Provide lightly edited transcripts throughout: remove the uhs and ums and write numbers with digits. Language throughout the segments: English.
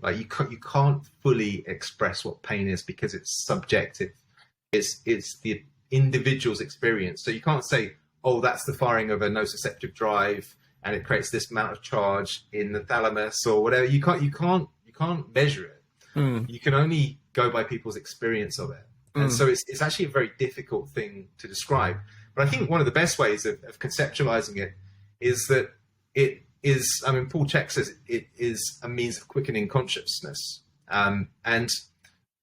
Like you can't fully express what pain is because it's subjective. It's the individual's experience. So you can't say, oh, that's the firing of a nociceptive drive and it creates this amount of charge in the thalamus or whatever. You can't measure it. You can only go by people's experience of it. And so it's actually a very difficult thing to describe. But I think one of the best ways of conceptualizing it is that it is, I mean, Paul Chek says it is a means of quickening consciousness. And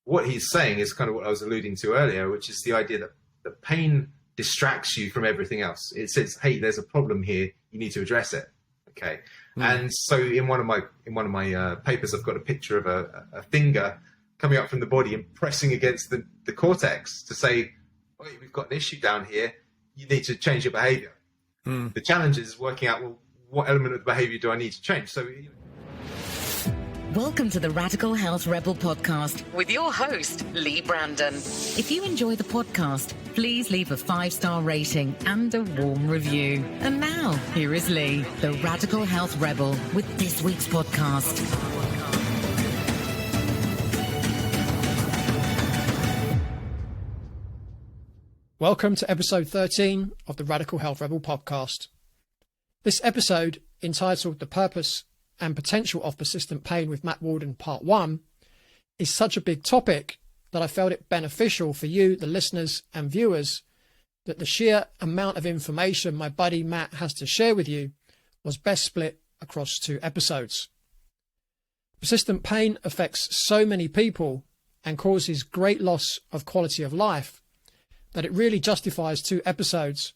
what he's saying is kind of what I was alluding to earlier, which is the idea that the pain distracts you from everything else. It says, hey, there's a problem here. You need to address it. Okay. And so in one of my papers, I've got a picture of a finger coming up from the body and pressing against the cortex to say, oh, we've got an issue down here. You need to change your behavior. The challenge is working out, well, what element of the behavior do I need to change? So, Welcome to the Radical Health Rebel podcast with your host, Leigh Brandon. If you enjoy the podcast, please leave a 5-star rating and a warm review. And now, here is Leigh, the Radical Health Rebel, with this week's podcast. Welcome to episode 13 of the Radical Health Rebel podcast. This episode, entitled The Purpose and Potential of Persistent Pain with Matt Wallden, Part 1, is such a big topic that I felt it beneficial for you, the listeners and viewers, that the sheer amount of information my buddy Matt has to share with you was best split across 2 episodes. Persistent pain affects so many people and causes great loss of quality of life that it really justifies 2 episodes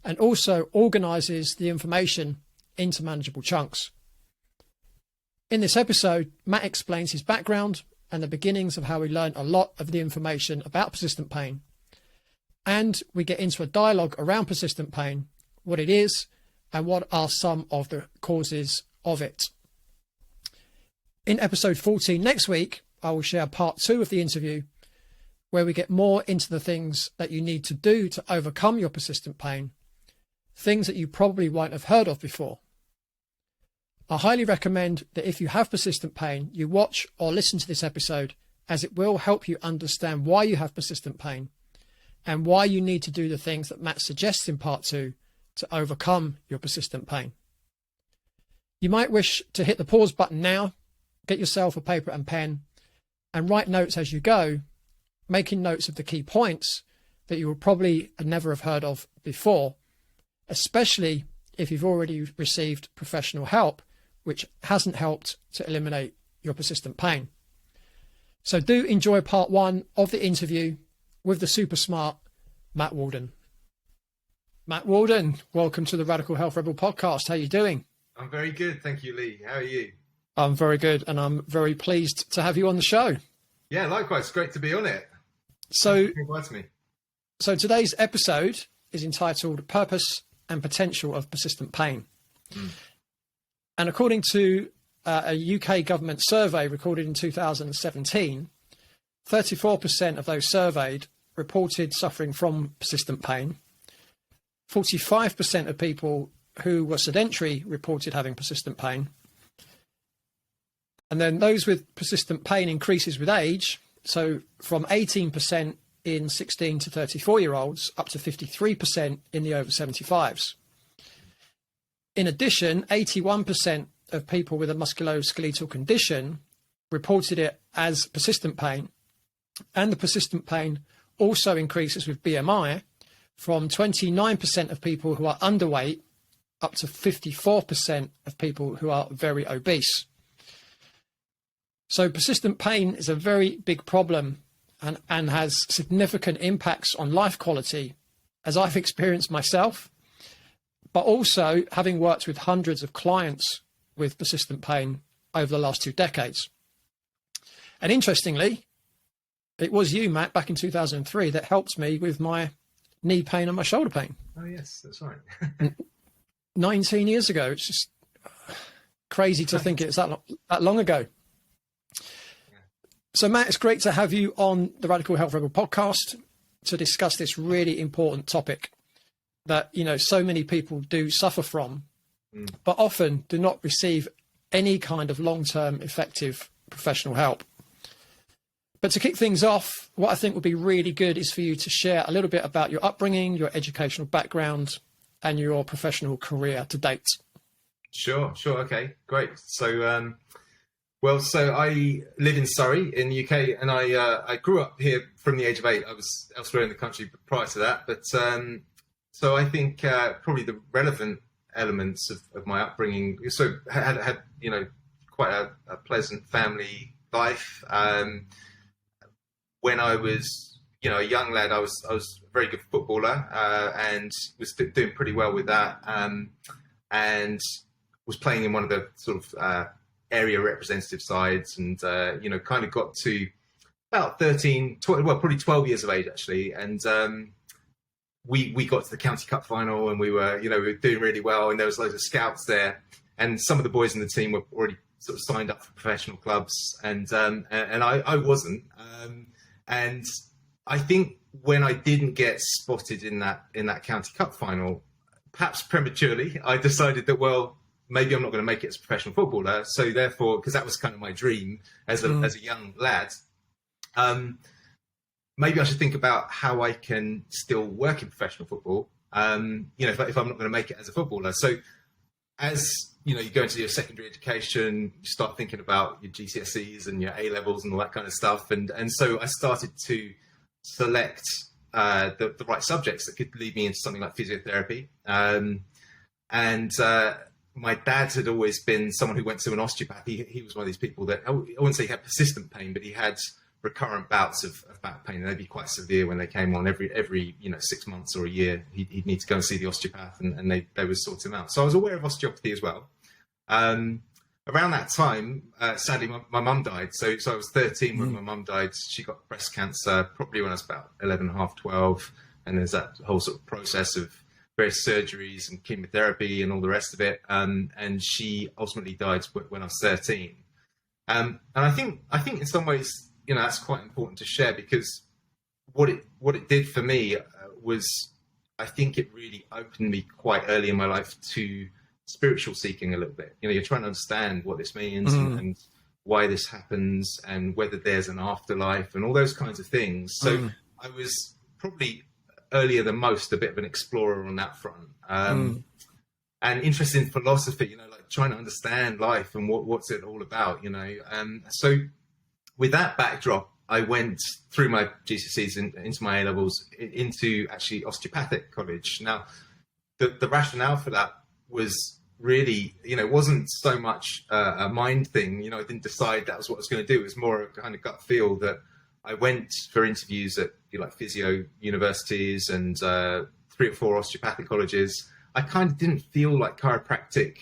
and also organises the information into manageable chunks. In this episode, Matt explains his background and the beginnings of how he learned a lot of the information about persistent pain. And we get into a dialogue around persistent pain, what it is, and what are some of the causes of it. In episode 14 next week, I will share part 2 of the interview, where we get more into the things that you need to do to overcome your persistent pain, things that you probably won't have heard of before. I highly recommend that if you have persistent pain, you watch or listen to this episode, as it will help you understand why you have persistent pain and why you need to do the things that Matt suggests in part 2 to overcome your persistent pain. You might wish to hit the pause button now, get yourself a paper and pen, and write notes as you go, making notes of the key points that you will probably never have heard of before, especially if you've already received professional help, which hasn't helped to eliminate your persistent pain. So do enjoy part 1 of the interview with the super smart Matt Wallden. Matt Wallden, welcome to the Radical Health Rebel podcast. How are you doing? I'm very good. Thank you, Leigh. How are you? I'm very good, and I'm very pleased to have you on the show. Yeah, likewise. Great to be on it. So today's episode is entitled Purpose and Potential of Persistent Pain. And according to a UK government survey recorded in 2017, 34% of those surveyed reported suffering from persistent pain. 45% of people who were sedentary reported having persistent pain. And then those with persistent pain increases with age. So from 18% in 16 to 34-year-olds up to 53% in the over 75s. In addition, 81% of people with a musculoskeletal condition reported it as persistent pain. And the persistent pain also increases with BMI from 29% of people who are underweight up to 54% of people who are very obese. So persistent pain is a very big problem and has significant impacts on life quality, as I've experienced myself, but also having worked with hundreds of clients with persistent pain over the last 2 decades. And interestingly, it was you, Matt, back in 2003 that helped me with my knee pain and my shoulder pain. Oh, yes, that's right. 19 years ago. It's just crazy to think it's that long ago. So, Matt, it's great to have you on the Radical Health Rebel podcast to discuss this really important topic that, you know, so many people do suffer from, but often do not receive any kind of long-term effective professional help. But to kick things off, what I think would be really good is for you to share a little bit about your upbringing, your educational background, and your professional career to date. Sure. Okay, great. So, so I live in Surrey in the UK, and I grew up here from the age of 8. I was elsewhere in the country prior to that, but so I think probably the relevant elements of my upbringing. So had quite a pleasant family life. When I was a young lad, I was a very good footballer and was doing pretty well with that, and was playing in one of the sort of area representative sides, and kind of got to about probably 12 years of age actually, and we got to the county cup final, and we were doing really well, and there was loads of scouts there, and some of the boys in the team were already sort of signed up for professional clubs, and I wasn't, and I think when I didn't get spotted in that county cup final, perhaps prematurely, I decided that, well, maybe I'm not going to make it as a professional footballer. So therefore, because that was kind of my dream as a young lad, maybe I should think about how I can still work in professional football. If I'm not going to make it as a footballer. So as you go into your secondary education, you start thinking about your GCSEs and your A levels and all that kind of stuff. And so I started to select the right subjects that could lead me into something like physiotherapy. My dad had always been someone who went to an osteopath. He was one of these people that, I wouldn't say he had persistent pain, but he had recurrent bouts of back pain, and they'd be quite severe when they came on every 6 months or a year. He'd need to go and see the osteopath, and they would sort him out. So I was aware of osteopathy as well. Around that time, sadly, my mum died. So I was 13 when my mum died. She got breast cancer probably when I was about 11 and a half, 12. And there's that whole sort of process of various surgeries and chemotherapy and all the rest of it. And she ultimately died when I was 13. And I think in some ways, that's quite important to share, because what it did for me was, I think it really opened me quite early in my life to spiritual seeking a little bit. You're trying to understand what this means and why this happens, and whether there's an afterlife and all those kinds of things. So I was probably earlier than most a bit of an explorer on that front, and interested in philosophy, like trying to understand life and what's it all about, so with that backdrop, I went through my GCSEs into my A levels into actually osteopathic college. Now the rationale for that was really, it wasn't so much a mind thing. I didn't decide that was what I was going to do. It was more a kind of gut feel that I went for interviews at physio universities and 3 or 4 osteopathic colleges. I kind of didn't feel like chiropractic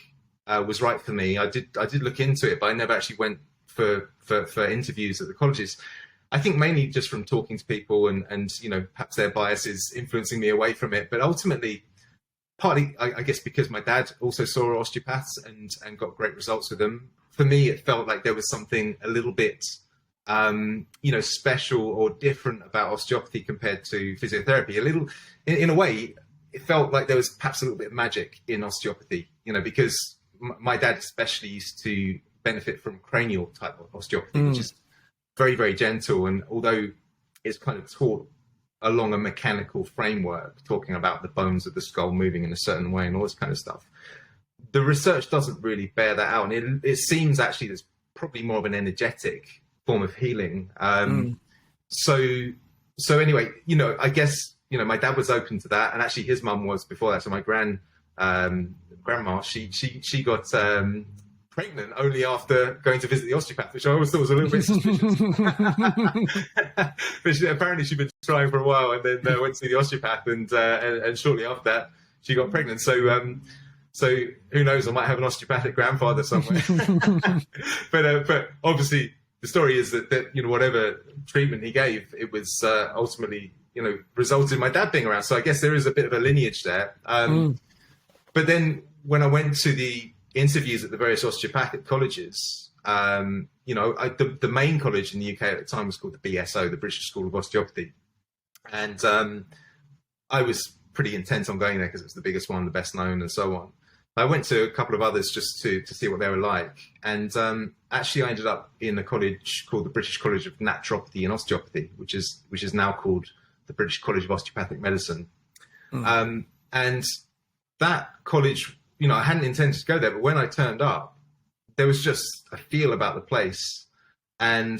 was right for me. I did look into it, but I never actually went for interviews at the colleges. I think mainly just from talking to people and perhaps their biases influencing me away from it. But ultimately, partly, I guess, because my dad also saw osteopaths and got great results with them. For me, it felt like there was something a little bit, special or different about osteopathy compared to physiotherapy. A little, in a way, it felt like there was perhaps a little bit of magic in osteopathy, because my dad especially used to benefit from cranial type of osteopathy, which is very, very gentle. And although it's kind of taught along a mechanical framework, talking about the bones of the skull moving in a certain way and all this kind of stuff, the research doesn't really bear that out. And it seems actually there's probably more of an energetic form of healing. So anyway, I guess, my dad was open to that, and actually his mum was before that. So my grandma, she got pregnant only after going to visit the osteopath, which I always thought was a little bit suspicious. But apparently she'd been trying for a while, and then went to see the osteopath, and shortly after that she got pregnant. So who knows? I might have an osteopathic grandfather somewhere. But obviously the story is that whatever treatment he gave, it was ultimately resulted in my dad being around. So I guess there is a bit of a lineage there. But then when I went to the interviews at the various osteopathic colleges, the main college in the UK at the time was called the BSO, the British School of Osteopathy. And I was pretty intent on going there because it was the biggest one, the best known, and so on. I went to a couple of others just to see what they were like. And actually I ended up in a college called the British College of Naturopathy and Osteopathy, which is now called the British College of Osteopathic Medicine. And that college, I hadn't intended to go there, but when I turned up, there was just a feel about the place. And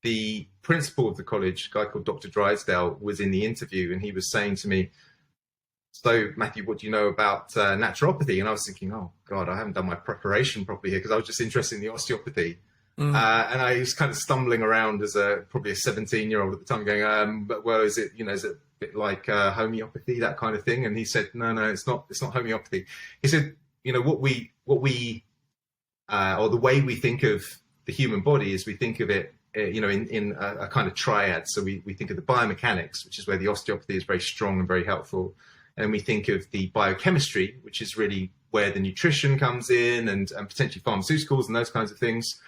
the principal of the college, a guy called Dr. Drysdale, was in the interview, and he was saying to me, "So, Matthew, what do you know about naturopathy?" And I was thinking, oh, God, I haven't done my preparation properly here, because I was just interested in the osteopathy. And I was kind of stumbling around as probably a 17-year-old at the time going, but well, is it a bit like homeopathy, that kind of thing? And he said, no, it's not homeopathy. He said, what we or the way we think of the human body is we think of it, in a kind of triad. So we think of the biomechanics, which is where the osteopathy is very strong and very helpful. And we think of the biochemistry, which is really where the nutrition comes in, and potentially pharmaceuticals and those kinds of things.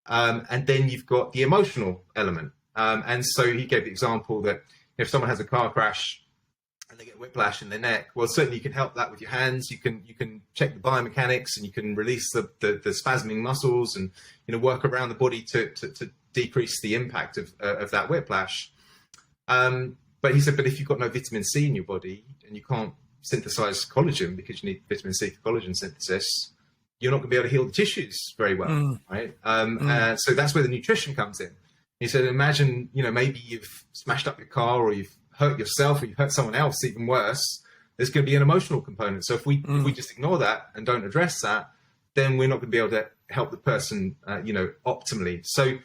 And then you've got the emotional element. And so he gave the example that if someone has a car crash and they get whiplash in their neck, well, certainly you can help that with your hands. You can check the biomechanics, and you can release the spasming muscles, and work around the body to decrease the impact of that whiplash. But he said, but if you've got no vitamin C in your body and you can't synthesize collagen because you need vitamin C for collagen synthesis, you're not going to be able to heal the tissues very well, right? So that's where the nutrition comes in. He said, imagine, maybe you've smashed up your car, or you've hurt yourself, or you've hurt someone else, even worse. There's going to be an emotional component. So if we just ignore that and don't address that, then we're not going to be able to help the person, optimally. So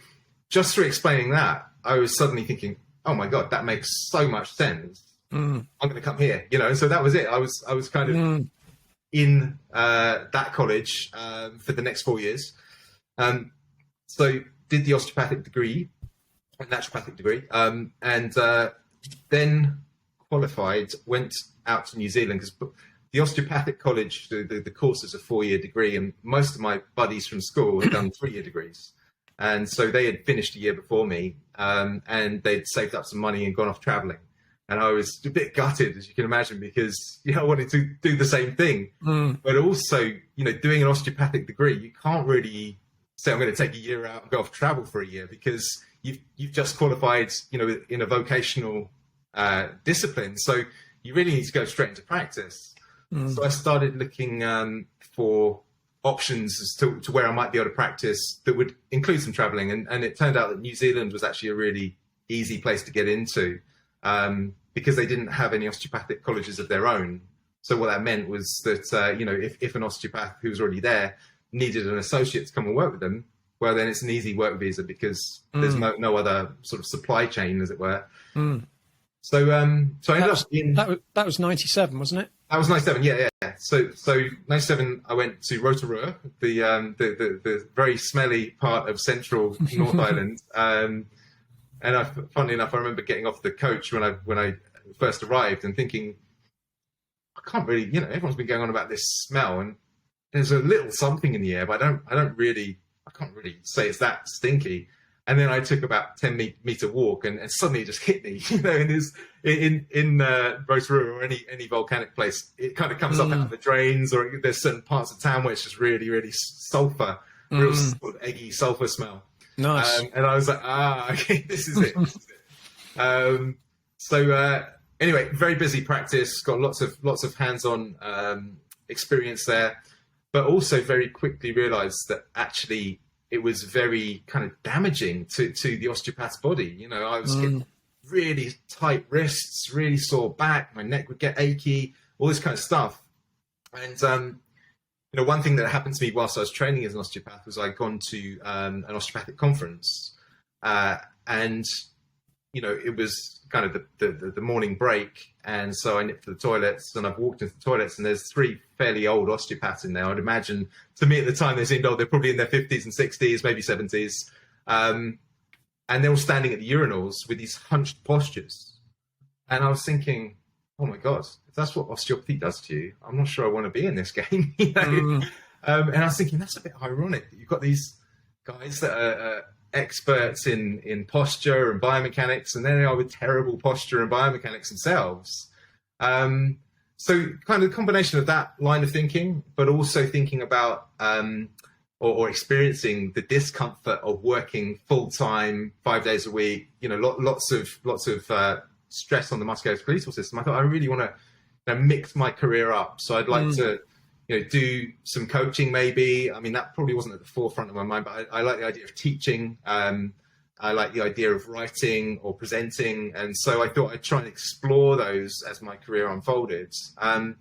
just through explaining that, I was suddenly thinking, oh my God, that makes so much sense. I'm going to come here, and so that was it. I was kind of in that college for the next 4 years. So did the osteopathic degree, naturopathic degree, and then qualified, went out to New Zealand, because the osteopathic college, the course is a 4-year degree, and most of my buddies from school had done 3-year degrees. And so they had finished a year before me, and they'd saved up some money and gone off traveling. And I was a bit gutted, as you can imagine, because I wanted to do the same thing. But also, doing an osteopathic degree, you can't really say, I'm going to take a year out and go off travel for a year, because you've just qualified, in a vocational discipline. So you really need to go straight into practice. So I started looking for options as to where I might be able to practice that would include some traveling. And it turned out that New Zealand was actually a really easy place to get into, because they didn't have any osteopathic colleges of their own. So what that meant was that, if an osteopath who was already there needed an associate to come and work with them, well, then it's an easy work visa, because there's no other sort of supply chain, as it were. So I ended up in... That was 97, wasn't it? That was 97, yeah. So 97, I went to Rotorua, the very smelly part of central North Island. And funnily enough, I remember getting off the coach when I first arrived and thinking, I can't really, everyone's been going on about this smell, and there's a little something in the air, but I can't really say it's that stinky. And then I took about 10-meter walk, and suddenly it just hit me, in Rotorua or any volcanic place, it kind of comes up out of the drains, or there's certain parts of town where it's just really, really sulfur, real sort of eggy sulfur smell. Nice. And I was like, okay, this is it. So anyway, very busy practice, got lots of hands-on experience there, but also very quickly realized that actually it was very kind of damaging to the osteopath's body. I was getting really tight wrists, really sore back, my neck would get achy, all this kind of stuff. And one thing that happened to me whilst I was training as an osteopath was I'd gone to an osteopathic conference, and it was kind of the morning break, and so I nipped to the toilets, and I've walked into the toilets, and there's 3 fairly old osteopaths in there. I'd imagine, to me at the time, they seemed old. They're probably in their 50s and 60s, maybe 70s, and they're all standing at the urinals with these hunched postures. And I was thinking, oh my God, if that's what osteopathy does to you, I'm not sure I want to be in this game. And I was thinking, that's a bit ironic that you've got these guys that are experts in posture and biomechanics, and there they are with terrible posture and biomechanics themselves. So kind of a combination of that line of thinking, but also thinking about or experiencing the discomfort of working full time, 5 days a week. Lots of stress on the musculoskeletal system. I thought I really want to mix my career up. So I'd like to do some coaching maybe. I mean, that probably wasn't at the forefront of my mind, but I like the idea of teaching. I like the idea of writing or presenting. And so I thought I'd try and explore those as my career unfolded. And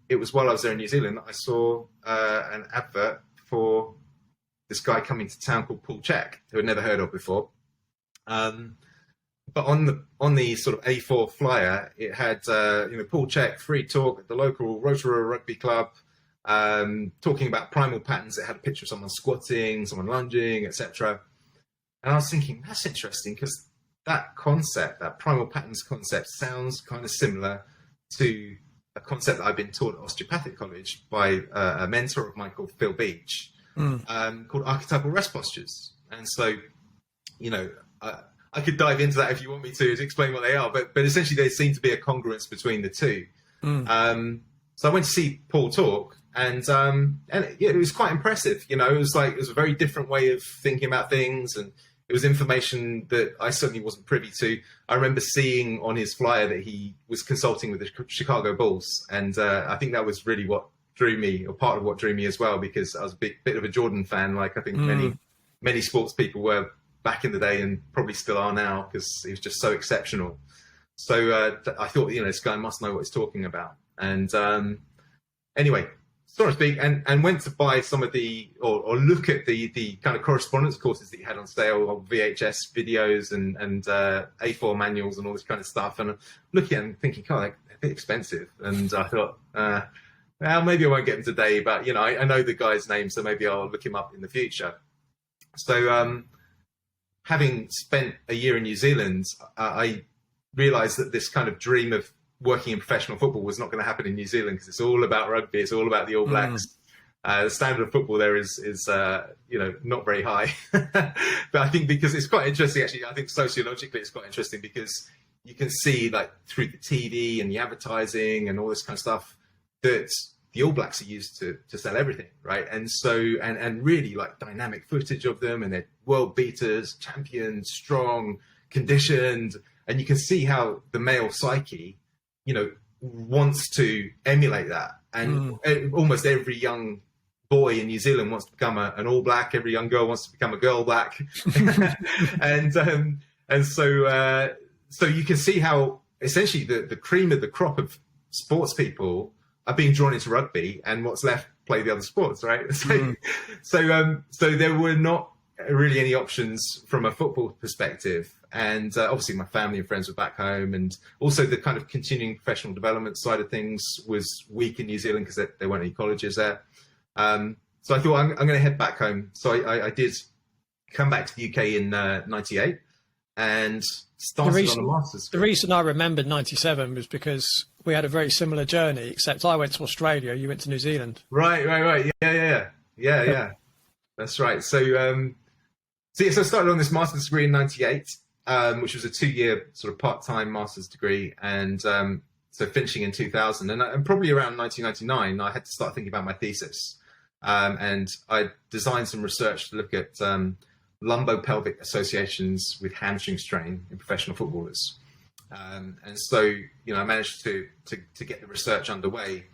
it was while I was there in New Zealand that I saw an advert for this guy coming to town called Paul Check, who I'd never heard of before. But on the sort of A4 flyer, it had Paul Check, free talk at the local Rotorua Rugby Club, talking about primal patterns. It had a picture of someone squatting, someone lunging, etc. And I was thinking, that's interesting, because that concept, that primal patterns concept, sounds kind of similar to a concept that I've been taught at Osteopathic College by a mentor of mine called Phil Beach, called archetypal rest postures. And so, I could dive into that if you want me to explain what they are, but essentially there seem to be a congruence between the two. So I went to see Paul talk, and it was quite impressive. It was a very different way of thinking about things, and it was information that I certainly wasn't privy to. I remember seeing on his flyer that he was consulting with the Chicago Bulls, and I think that was really what drew me, or part of what drew me as well, because I was a bit of a Jordan fan, like I think many sports people were back in the day, and probably still are now, because he was just so exceptional. So I thought, this guy must know what he's talking about. And anyway, so to speak, and went to buy some of the, or look at the kind of correspondence courses that he had on sale, or VHS videos and A4 manuals and all this kind of stuff. And looking at them thinking, they're a bit expensive. And I thought, well, maybe I won't get them today, but I know the guy's name, so maybe I'll look him up in the future. So having spent a year in New Zealand, I realized that this kind of dream of working in professional football was not going to happen in New Zealand, because it's all about rugby, it's all about the All Blacks. The standard of football there is not very high. But I think because it's quite interesting, actually, I think sociologically it's quite interesting, because you can see, like, through the TV and the advertising and all this kind of stuff, that the All Blacks are used to sell everything, right? And so, and really, like, dynamic footage of them, and they're world beaters, champions, strong, conditioned, and you can see how the male psyche, wants to emulate that. And almost every young boy in New Zealand wants to become an All Black. Every young girl wants to become a Girl Black. and so you can see how essentially the cream of the crop of sports people are being drawn into rugby, and what's left play the other sports, right? So there were not really any options from a football perspective. And obviously my family and friends were back home, and also the kind of continuing professional development side of things was weak in New Zealand, because there weren't any colleges there. So I thought, I'm going to head back home. So I did come back to the UK in 98 and started on a master's. The reason I remembered 97 was because we had a very similar journey, except I went to Australia, you went to New Zealand. Right. Yeah. That's right. So I started on this master's degree in 98. Which was a 2-year sort of part-time master's degree, and so finishing in 2000. And probably around 1999, I had to start thinking about my thesis. And I designed some research to look at lumbopelvic associations with hamstring strain in professional footballers. And so, I managed to get the research underway.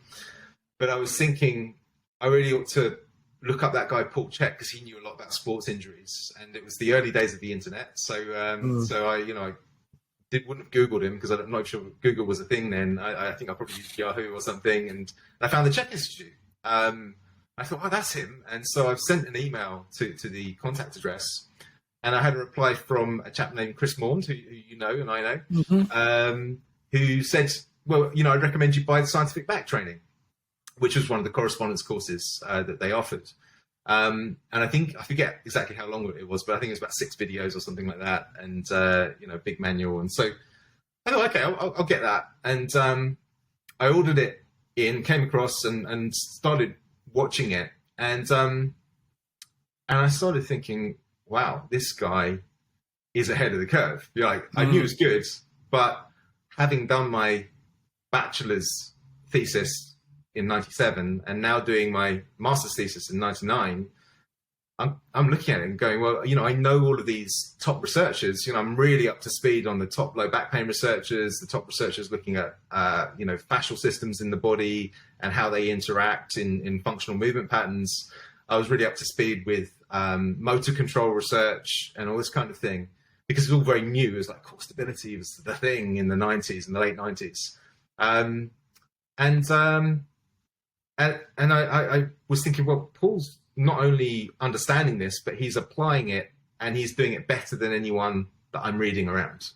But I was thinking I really ought to look up that guy Paul Check, because he knew a lot about sports injuries, and it was the early days of the internet. So so I wouldn't have Googled him, because I'm not sure Google was a thing then. I think I probably used Yahoo or something, and I found the Check Institute. I thought, that's him. And so I've sent an email to the contact address, and I had a reply from a chap named Chris Maund, who you know and I know, who said, well, I'd recommend you buy the scientific back training, which was one of the correspondence courses that they offered. And I forget exactly how long it was, but I think it was about 6 videos or something like that, and big manual. And so I thought, okay, I'll get that. And I ordered it in, came across, and started watching it. And I started thinking, wow, this guy is ahead of the curve. I knew it was good, but having done my bachelor's thesis in 97 and now doing my master's thesis in 99, I'm looking at it and going, well, I know all of these top researchers. I'm really up to speed on the top low back pain researchers, the top researchers looking at, fascial systems in the body and how they interact in functional movement patterns. I was really up to speed with motor control research and all this kind of thing, because it's all very new. It was like core stability was the thing in the 90s, in the late 90s. And I was thinking, well, Paul's not only understanding this, but he's applying it and he's doing it better than anyone that I'm reading around,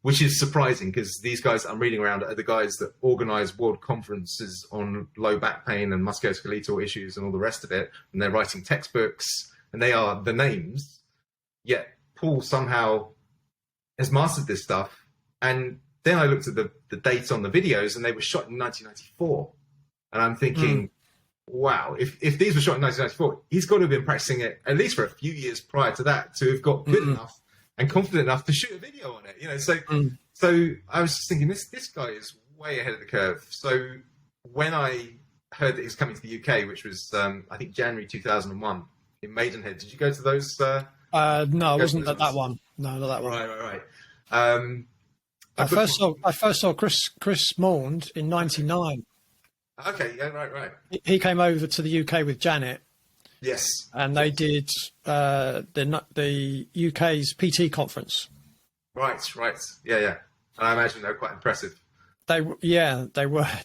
which is surprising, because these guys that I'm reading around are the guys that organize world conferences on low back pain and musculoskeletal issues and all the rest of it. And they're writing textbooks and they are the names. Yet Paul somehow has mastered this stuff. And then I looked at the dates on the videos and they were shot in 1994. And I'm thinking, wow, if these were shot in 1994, he's got to have been practicing it at least for a few years prior to that to have got good enough and confident enough to shoot a video on it. So I was just thinking, this guy is way ahead of the curve. So when I heard that he was coming to the UK, which was, I think, January 2001 in Maidenhead, did you go to those? No, I wasn't at that one. No, not that one. Right. I first saw Chris Maund in '99. Okay, yeah, right. He came over to the UK with Janet. Yes. And they did the UK's PT conference. Right. Yeah. And I imagine they were quite impressive. They were.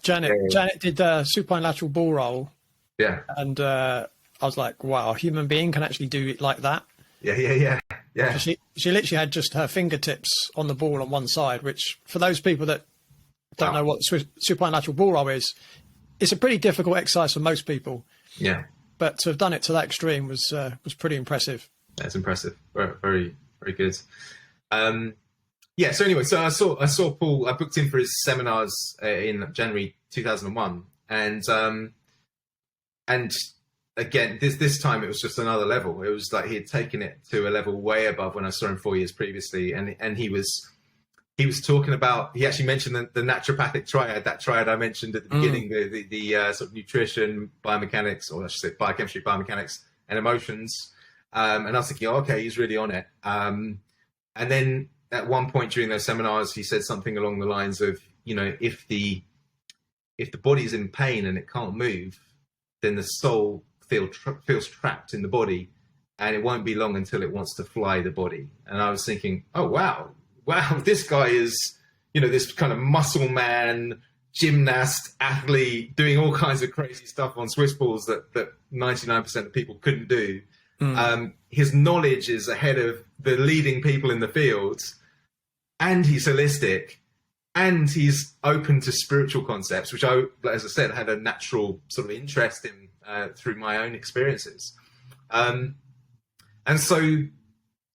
Janet did the supine lateral ball roll. Yeah. And I was like, wow, a human being can actually do it like that. Yeah. She literally had just her fingertips on the ball on one side, which for those people that don't know what supine lateral ball roll is, it's a pretty difficult exercise for most people. Yeah. But to have done it to that extreme was pretty impressive. That's impressive. Very, very, very good. So anyway, so I saw Paul. I booked in for his seminars in January 2001, and again, this time it was just another level. It was like he had taken it to a level way above when I saw him 4 years previously, and he was talking about, he actually mentioned the naturopathic triad, that triad I mentioned at the beginning, the sort of nutrition, biomechanics, or I should say biochemistry, biomechanics, and emotions. And I was thinking, okay, he's really on it. And then at one point during those seminars, he said something along the lines of, if the body's in pain and it can't move, then the soul feels trapped in the body, and it won't be long until it wants to fly the body. And I was thinking, oh, wow, this guy is, this kind of muscle man, gymnast, athlete, doing all kinds of crazy stuff on Swiss balls that 99% of people couldn't do. His knowledge is ahead of the leading people in the field, and he's holistic, and he's open to spiritual concepts, which I, as I said, had a natural sort of interest in through my own experiences. And so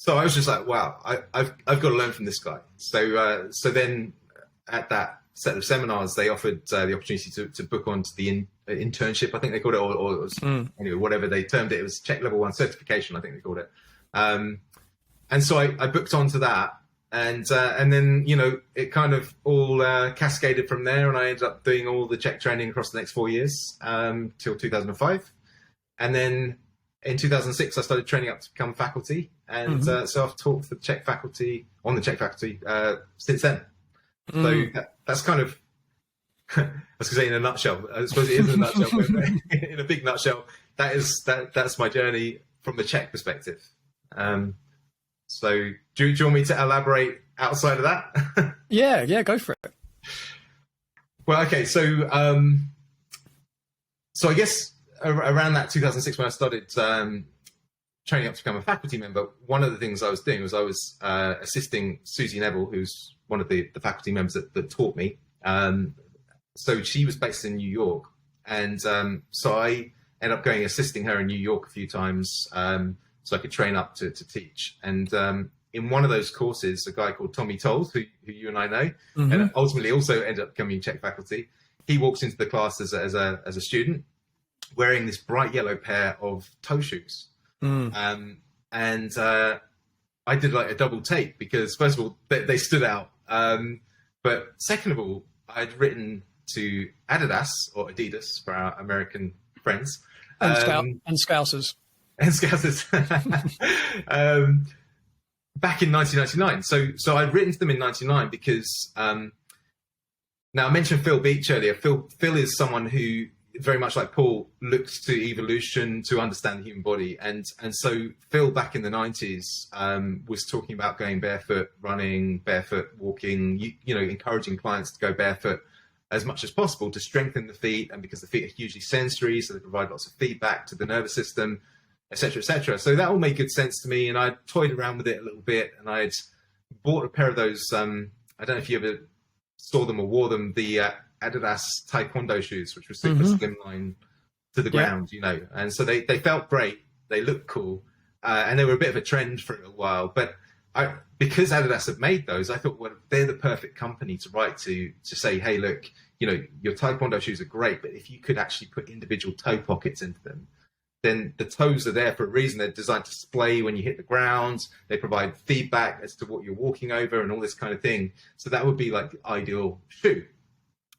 I was just like, wow, I've got to learn from this guy. So then at that set of seminars, they offered the opportunity to book onto the internship, I think they called it, or it was, anyway, whatever they termed it. It was Czech level 1 certification, I think they called it. And so I booked onto that, and then it kind of all cascaded from there, and I ended up doing all the Czech training across the next 4 years till 2005, and then in 2006 I started training up to become faculty, and so I've taught for the Czech faculty since then. So that's kind of, I was going to say in a nutshell. I suppose it is in a nutshell, but in a big nutshell, that's my journey from the Czech perspective. So do you want me to elaborate outside of that? Yeah, go for it. Well, okay, so I guess around that 2006 when I started training up to become a faculty member, one of the things I was doing was I was assisting Susie Neville, who's one of the faculty members that taught me. So she was based in New York, and so I ended up assisting her in New York a few times, so I could train up to teach. And in one of those courses, a guy called Tommy Tolles, who you and I know, and ultimately also ended up becoming Czech faculty, he walks into the class as a student, wearing this bright yellow pair of toe shoes. And I did like a double take, because first of all, they stood out. But second of all, I'd written to Adidas, or Adidas for our American friends. And Scousers. And Scousers. Back in 1999. So I'd written to them in 99 because, now I mentioned Phil Beach earlier. Phil is someone who, very much like Paul, looked to evolution to understand the human body. And so Phil, back in the 90s, was talking about going barefoot, running, barefoot, walking, encouraging clients to go barefoot as much as possible to strengthen the feet. And because the feet are hugely sensory, so they provide lots of feedback to the nervous system, et cetera, et cetera. So that all made good sense to me. And I toyed around with it a little bit, and I'd bought a pair of those, I don't know if you ever saw them or wore them, the Adidas Taekwondo shoes, which were super slimline to the ground, and so they felt great, they looked cool, and they were a bit of a trend for a little while. But because Adidas had made those, I thought, well, they're the perfect company to write to say, hey, look, your Taekwondo shoes are great, but if you could actually put individual toe pockets into them, then the toes are there for a reason. They're designed to splay when you hit the ground. They provide feedback as to what you're walking over and all this kind of thing. So that would be like the ideal shoe.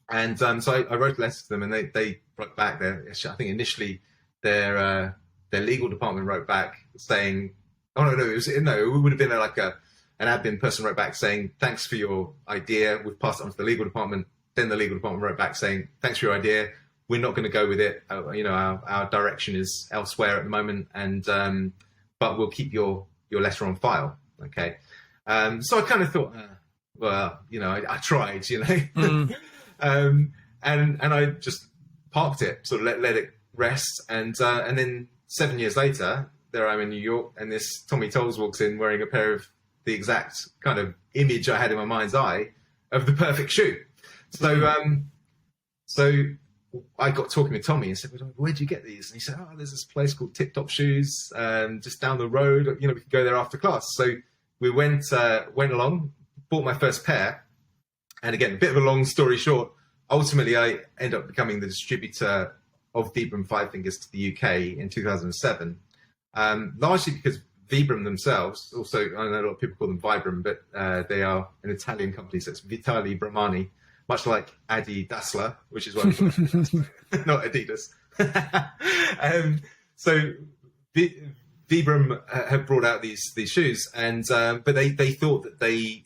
And so I wrote letters to them, and they wrote back. I think initially their legal department wrote back saying, it would have been like an admin person wrote back saying, thanks for your idea. We've passed it on to the legal department. Then the legal department wrote back saying, thanks for your idea. We're not going to go with it. Our direction is elsewhere at the moment, and but we'll keep your letter on file. Okay. So I kind of thought, I tried, and I just parked it, sort of let it rest, and then 7 years later, there I'm in New York, and this Tommy Tolles walks in wearing a pair of the exact kind of image I had in my mind's eye of the perfect shoe. So I got talking with Tommy and said, well, where'd you get these? And he said, there's this place called Tip Top Shoes, just down the road. We could go there after class. So we went along, bought my first pair. And again, a bit of a long story short, ultimately I ended up becoming the distributor of Vibram Five Fingers to the UK in 2007, largely because Vibram themselves, also, I know a lot of people call them Vibram, but they are an Italian company, so it's Vitali Bramani, much like Adi Dassler, which is why we call it not Adidas. So Vibram have brought out these shoes, and but they thought that they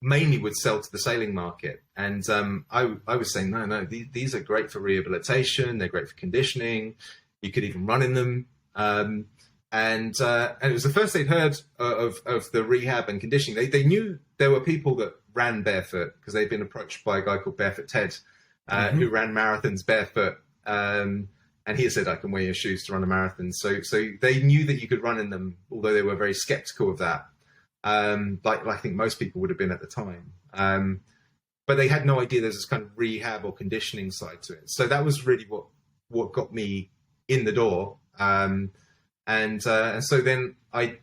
mainly would sell to the sailing market. And I was saying, no, these are great for rehabilitation. They're great for conditioning. You could even run in them. And it was the first they'd heard of the rehab and conditioning. They knew there were people that ran barefoot because they'd been approached by a guy called Barefoot Ted, who ran marathons barefoot. And he said, I can wear your shoes to run a marathon. So they knew that you could run in them, although they were very skeptical of that. Like I think most people would have been at the time. But they had no idea there's this kind of rehab or conditioning side to it. So that was really what got me in the door. And so then I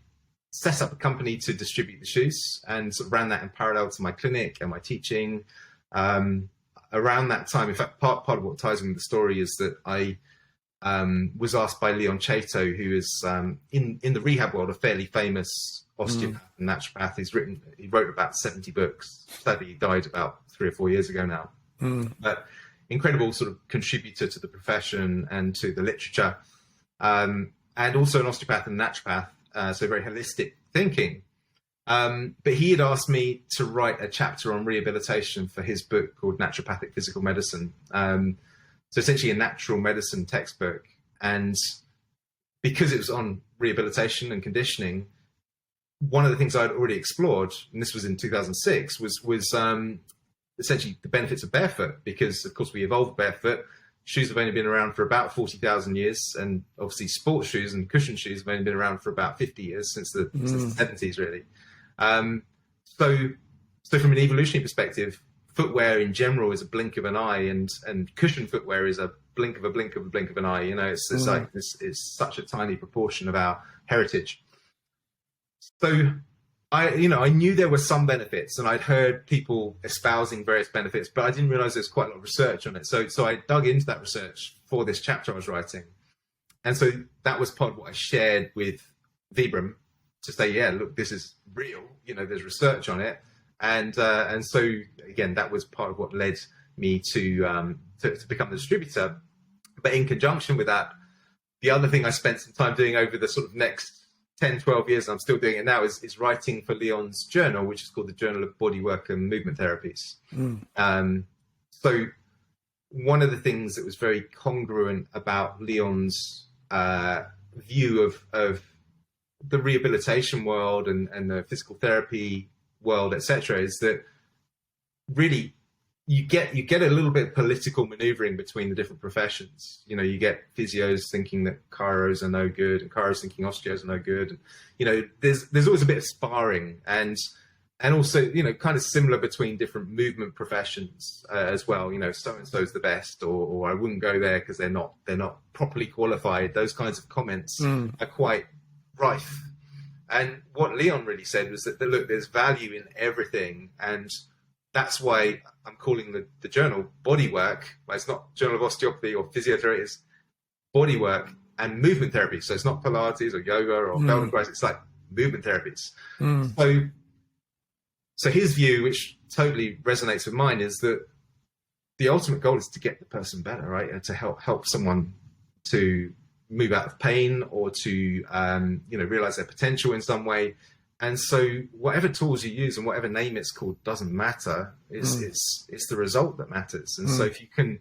set up a company to distribute the shoes and sort of ran that in parallel to my clinic and my teaching. Around that time, in fact, part of what ties in with the story is that I was asked by Leon Chato, who is in the rehab world a fairly famous osteopath and naturopath. He wrote about 70 books. Sadly, he died about 3 or 4 years ago now. But incredible sort of contributor to the profession and to the literature. And also an osteopath and naturopath, so very holistic thinking. But he had asked me to write a chapter on rehabilitation for his book called Naturopathic Physical Medicine. So essentially a natural medicine textbook. And because it was on rehabilitation and conditioning, one of the things I'd already explored, and this was in 2006, was essentially the benefits of barefoot, because of course we evolved barefoot. Shoes have only been around for about 40,000 years, and obviously sports shoes and cushion shoes have only been around for about 50 years, since the 70s, really. So from an evolutionary perspective, footwear in general is a blink of an eye, and cushion footwear is a blink of an eye. It's like it's such a tiny proportion of our heritage. So I knew there were some benefits, and I'd heard people espousing various benefits, but I didn't realize there's quite a lot of research on it. So I dug into that research for this chapter I was writing. And so that was part of what I shared with Vibram to say, yeah, look, this is real. There's research on it. And so again, that was part of what led me to become the distributor. But in conjunction with that, the other thing I spent some time doing over the sort of next 10, 12 years, and I'm still doing it now, is writing for Leon's journal, which is called the Journal of Bodywork and Movement Therapies. So one of the things that was very congruent about Leon's view of the rehabilitation world and the physical therapy world, etc., is that really you get a little bit of political maneuvering between the different professions. You know, you get physios thinking that chiros are no good, and chiros thinking osteos are no good. And, you know, there's always a bit of sparring, and also, you know, kind of similar between different movement professions as well. You know, so and so's the best, or I wouldn't go there because they're not properly qualified. Those kinds of comments are quite rife. And what Leon really said was that look, there's value in everything, and that's why I'm calling the journal Bodywork. Well, it's not Journal of Osteopathy or Physiotherapy, it's Bodywork and Movement Therapy. So it's not Pilates or yoga or Feldenkrais, it's like movement therapies. So his view, which totally resonates with mine, is that the ultimate goal is to get the person better, right? And to help someone to move out of pain or to you know, realize their potential in some way. And so whatever tools you use and whatever name it's called doesn't matter. It's the result that matters. And so if you can,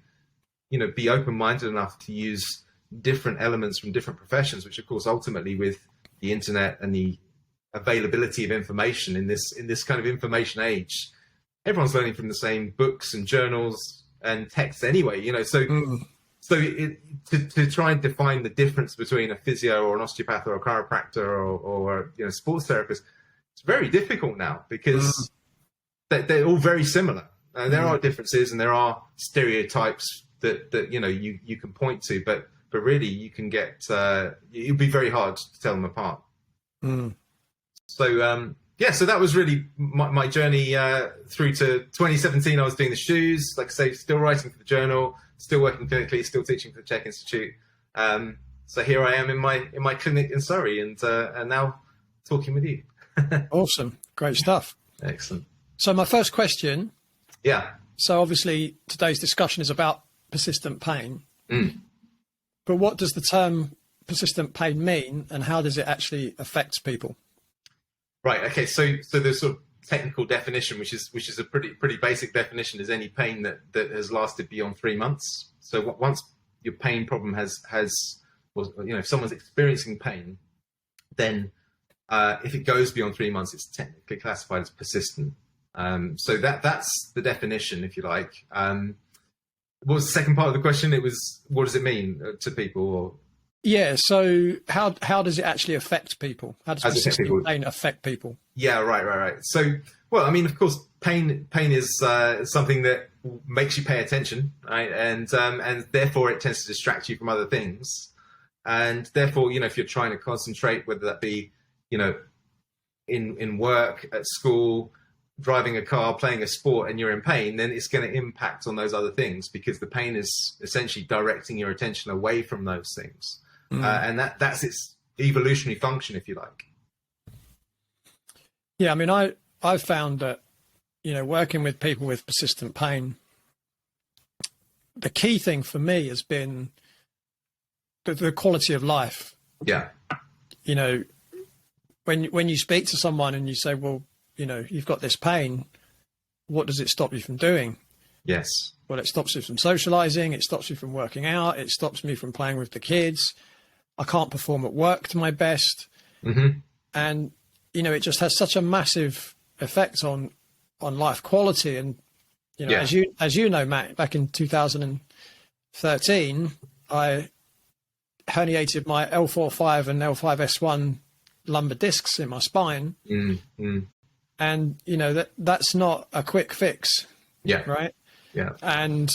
you know, be open-minded enough to use different elements from different professions, which of course ultimately with the internet and the availability of information in this kind of information age, everyone's learning from the same books and journals and texts anyway, you know. So to try and define the difference between a physio or an osteopath or a chiropractor or you know, sports therapist, it's very difficult now because they're all very similar. There are differences and there are stereotypes that you know, you can point to, but really you can get it'd be very hard to tell them apart. So so that was really my journey through to 2017. I was doing the shoes, like I say, still writing for the journal, still working clinically, still teaching for the Czech Institute. So here I am in my clinic in Surrey, and now talking with you. Awesome, great stuff. Excellent. So my first question. Yeah. So obviously today's discussion is about persistent pain. But what does the term persistent pain mean, and how does it actually affect people? Right. Okay. So the sort of technical definition, which is a pretty basic definition, is any pain that has lasted beyond 3 months. So once your pain problem has you know, if someone's experiencing pain, then if it goes beyond 3 months, it's technically classified as persistent. So that's the definition, if you like. What was the second part of the question? It was, what does it mean to people? Or yeah. So how does it actually affect people? How does persistent pain affect people? Yeah. Right. So, well, I mean, of course, pain is something that makes you pay attention, right? And therefore it tends to distract you from other things. And therefore, you know, if you're trying to concentrate, whether that be, you know, in work, at school, driving a car, playing a sport, and you're in pain, then it's going to impact on those other things, because the pain is essentially directing your attention away from those things. And that's its evolutionary function, if you like. Yeah, I mean, I've found that, you know, working with people with persistent pain, the key thing for me has been the quality of life. Yeah. You know, when you speak to someone and you say, well, you know, you've got this pain, what does it stop you from doing? Yes. Well, it stops you from socializing. It stops you from working out. It stops me from playing with the kids. I can't perform at work to my best. And, you know, it just has such a massive effect on life quality. And, you know, as you know, Matt, back in 2013, I herniated my L4-5 and L5-S1 lumbar discs in my spine. And, you know, that's not a quick fix. Yeah. Right. Yeah. And,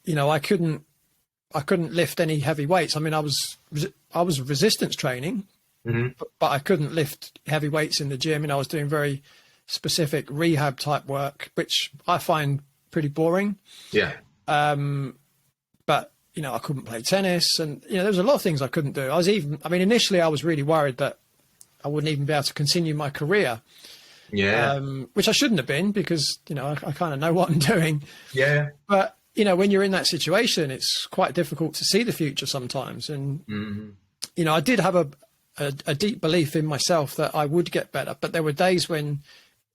you know, I couldn't lift any heavy weights. I mean, I was resistance training, but I couldn't lift heavy weights in the gym. And I was doing very specific rehab type work, which I find pretty boring. Yeah. But, you know, I couldn't play tennis, and, you know, there was a lot of things I couldn't do. Initially I was really worried that I wouldn't even be able to continue my career. Yeah. Which I shouldn't have been, because, you know, I kind of know what I'm doing. Yeah. But, you know, when you're in that situation, it's quite difficult to see the future sometimes. And, you know, I did have a deep belief in myself that I would get better. But there were days when,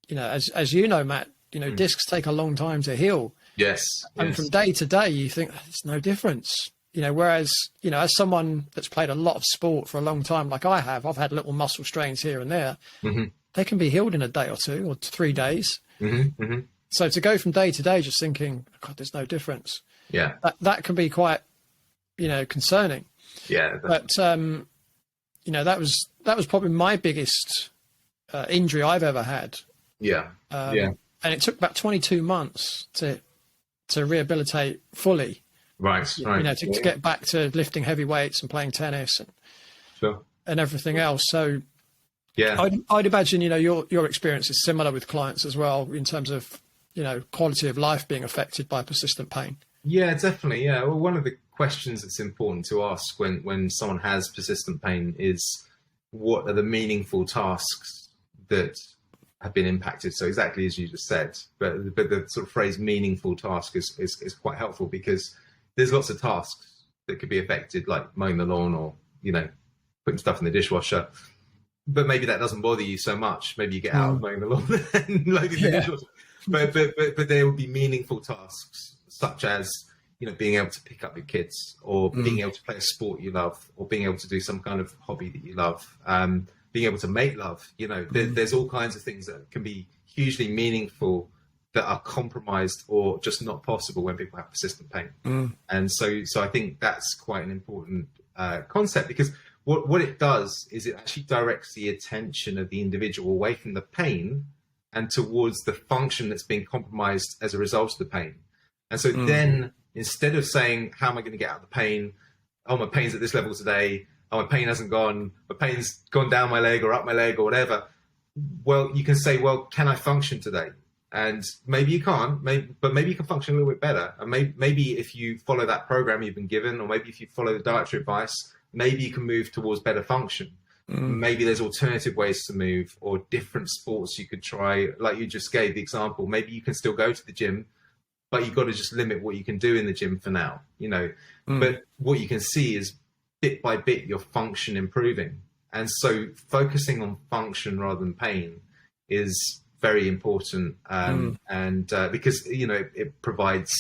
you know, as you know, Matt, you know, discs take a long time to heal. Yes. And from day to day, you think there's no difference. You know, whereas, you know, as someone that's played a lot of sport for a long time, like I have, I've had little muscle strains here and there. They can be healed in a day or 2 or 3 days. So to go from day to day just thinking, God, there's no difference. Yeah. That can be quite, you know, concerning. Yeah. But, you know, that was probably my biggest injury I've ever had. Yeah. And it took about 22 months to rehabilitate fully. Right. You know, to get back to lifting heavy weights and playing tennis and everything else. So yeah, I'd imagine, you know, your experience is similar with clients as well, in terms of, you know, quality of life being affected by persistent pain. Yeah, definitely. Yeah. Well, one of the questions that's important to ask when someone has persistent pain is, what are the meaningful tasks that have been impacted? So exactly as you just said, but the sort of phrase meaningful task is quite helpful, because there's lots of tasks that could be affected, like mowing the lawn or, you know, putting stuff in the dishwasher. But maybe that doesn't bother you so much. Maybe you get out of mowing the lawn and loading the dishwasher. But there will be meaningful tasks, such as, you know, being able to pick up your kids, or being able to play a sport you love, or being able to do some kind of hobby that you love, being able to make love. You know, there's all kinds of things that can be hugely meaningful that are compromised or just not possible when people have persistent pain. And so I think that's quite an important concept, because what it does is it actually directs the attention of the individual away from the pain and towards the function that's being compromised as a result of the pain. And so then, instead of saying, how am I going to get out of the pain? Oh, my pain's at this level today. Oh, my pain hasn't gone. My pain's gone down my leg or up my leg or whatever. Well, you can say, well, can I function today? And maybe you can't, but maybe you can function a little bit better. And maybe if you follow that program you've been given, or maybe if you follow the dietary advice, maybe you can move towards better function. Maybe there's alternative ways to move, or different sports you could try. Like you just gave the example, maybe you can still go to the gym, but you've got to just limit what you can do in the gym for now, you know. But what you can see is, bit by bit, your function improving. And so focusing on function rather than pain is very important. And because, you know, it provides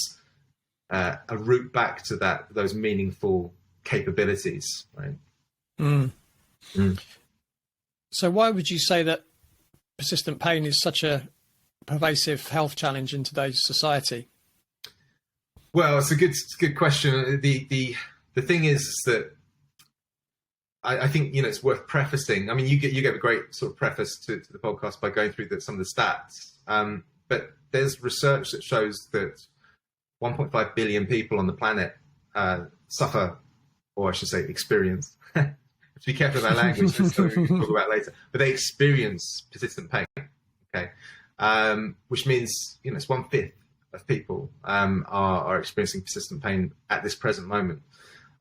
a route back to those meaningful capabilities, right? So why would you say that persistent pain is such a pervasive health challenge in today's society? Well, it's a good question. The thing is that I think, you know, it's worth prefacing. I mean, you gave a great sort of preface to the podcast by going through some of the stats. But there's research that shows that 1.5 billion people on the planet suffer, or I should say experience. To be careful with our language, that's something we can talk about later. But they experience persistent pain, okay? Which means, you know, it's 1/5 of people are experiencing persistent pain at this present moment.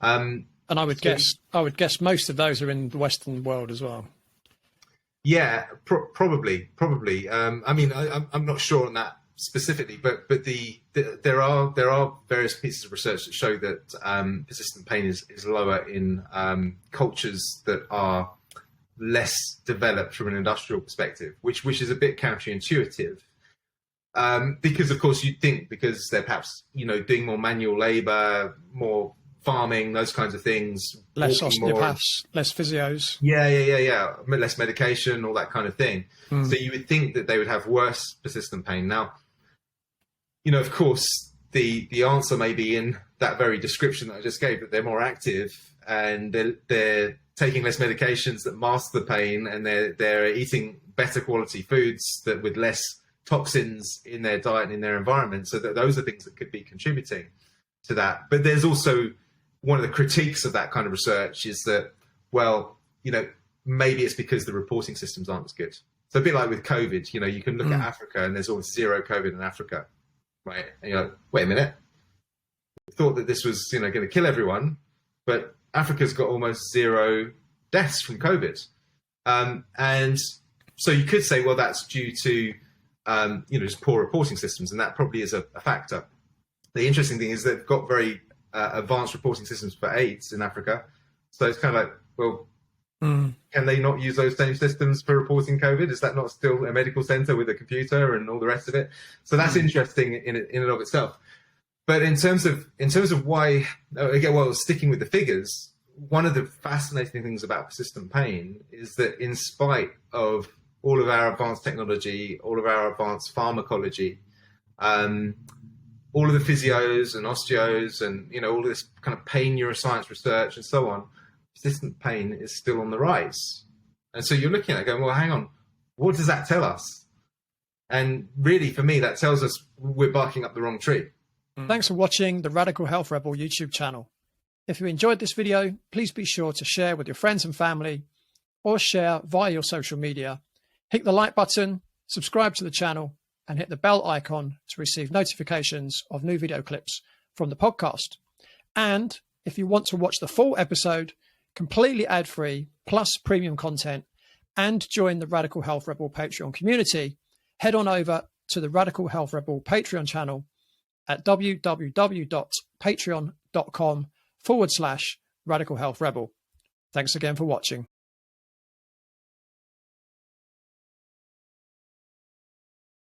And I would guess most of those are in the Western world as well. Yeah, probably. I mean, I'm not sure on that specifically, but there are various pieces of research that show that persistent pain is lower in cultures that are less developed from an industrial perspective, which is a bit counterintuitive. Because of course you'd think, because they're perhaps, you know, doing more manual labor, more farming, those kinds of things, less osteopaths, less physios, less medication, all that kind of thing. So you would think that they would have worse persistent pain. Now, you know, of course, the answer may be in that very description that I just gave, that they're more active and they're taking less medications that mask the pain, and they're eating better quality foods that with less toxins in their diet and in their environment. So that those are things that could be contributing to that. But there's also one of the critiques of that kind of research is that, well, you know, maybe it's because the reporting systems aren't as good. So a bit like with COVID, you know, you can look at Africa and there's almost zero COVID in Africa, right? And you're like, wait a minute, I thought that this was, you know, going to kill everyone, but Africa's got almost zero deaths from COVID. And So you could say, well, that's due to just poor reporting systems, and that probably is a factor. The interesting thing is they've got very advanced reporting systems for AIDS in Africa. So it's kind of like, well, can they not use those same systems for reporting COVID? Is that not still a medical center with a computer and all the rest of it? So that's interesting in and of itself. But in terms of why, again, well, sticking with the figures, one of the fascinating things about persistent pain is that in spite of all of our advanced technology, all of our advanced pharmacology, all of the physios and osteos and, all of this kind of pain neuroscience research and so on, persistent pain is still on the rise. And so you're looking at it going, well, hang on, what does that tell us? And really, for me, that tells us we're barking up the wrong tree. Thanks for watching the Radical Health Rebel YouTube channel. If you enjoyed this video, please be sure to share with your friends and family or share via your social media. Hit the like button, subscribe to the channel, and hit the bell icon to receive notifications of new video clips from the podcast. And if you want to watch the full episode, completely ad-free, plus premium content, and join the Radical Health Rebel Patreon community, head on over to the Radical Health Rebel Patreon channel at www.patreon.com/Radical Health Rebel. Thanks again for watching.